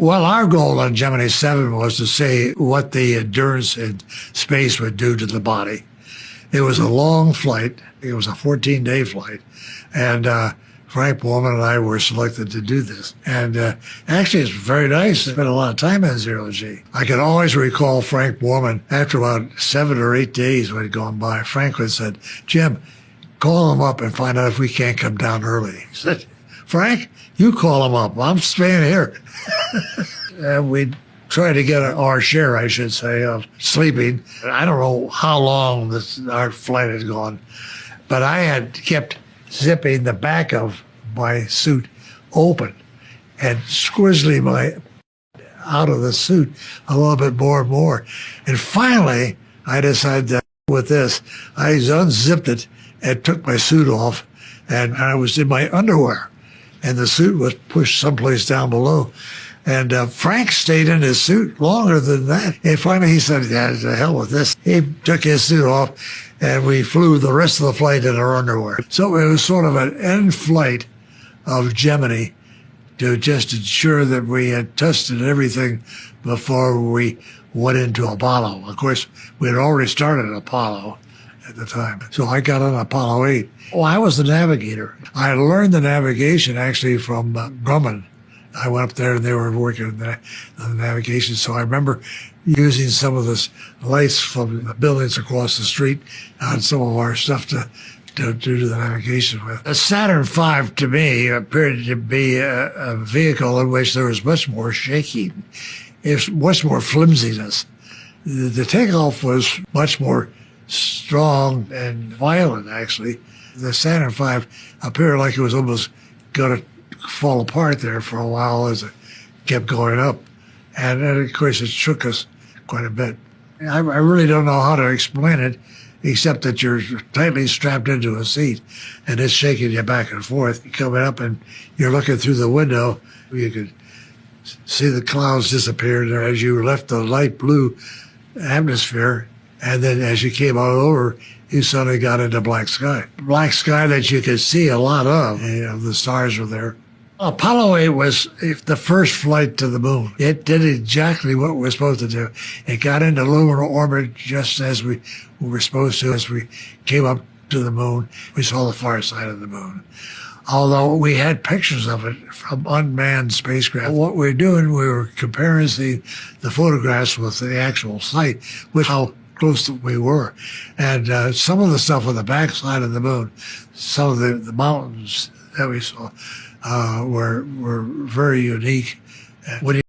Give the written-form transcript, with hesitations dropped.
Well, our goal on Gemini 7 was to see what the endurance in space would do to the body. It was a long flight. It was a 14-day flight. And Frank Borman and I were selected to do this. And actually, it's very nice. I spent a lot of time in zero-G. I can always recall Frank Borman, after about 7 or 8 days when had gone by, Franklin said, "Jim, call him up and find out if we can't come down early." He said, "Frank, you call him up. I'm staying here." And we tried to get our share, I should say, of sleeping. I don't know how long our flight had gone, but I had kept zipping the back of my suit open and squizzling my out of the suit a little bit more and more. And finally, I decided that with this, I unzipped it and took my suit off, and I was in my underwear, and the suit was pushed someplace down below. And Frank stayed in his suit longer than that. And finally he said, "Yeah, to hell with this." He took his suit off, and we flew the rest of the flight in our underwear. So it was sort of an end flight of Gemini to just ensure that we had tested everything before we went into Apollo. Of course, we had already started Apollo at the time. So I got on Apollo 8. Well, I was the navigator. I learned the navigation actually from Grumman. I went up there and they were working on the navigation. So I remember using some of the lights from the buildings across the street on some of our stuff to do the navigation with. The Saturn V, to me, appeared to be a vehicle in which there was much more shaking. It's much more flimsiness. The takeoff was much more strong and violent, actually. The Saturn V appeared like it was almost going to fall apart there for a while as it kept going up. And then, of course, it shook us quite a bit. I really don't know how to explain it, except that you're tightly strapped into a seat and it's shaking you back and forth. You're coming up and you're looking through the window. You could see the clouds disappear as you left the light blue atmosphere. And then as you came on over, you suddenly got into black sky. Black sky that you could see a lot of. You know, the stars were there. Apollo 8 was the first flight to the moon. It did exactly what we were supposed to do. It got into lunar orbit just as we were supposed to. As we came up to the moon, we saw the far side of the moon. Although we had pictures of it from unmanned spacecraft. What we were doing, we were comparing the photographs with the actual site, with how close we were. And some of the stuff on the backside of the moon, some of the mountains that we saw, were very unique. When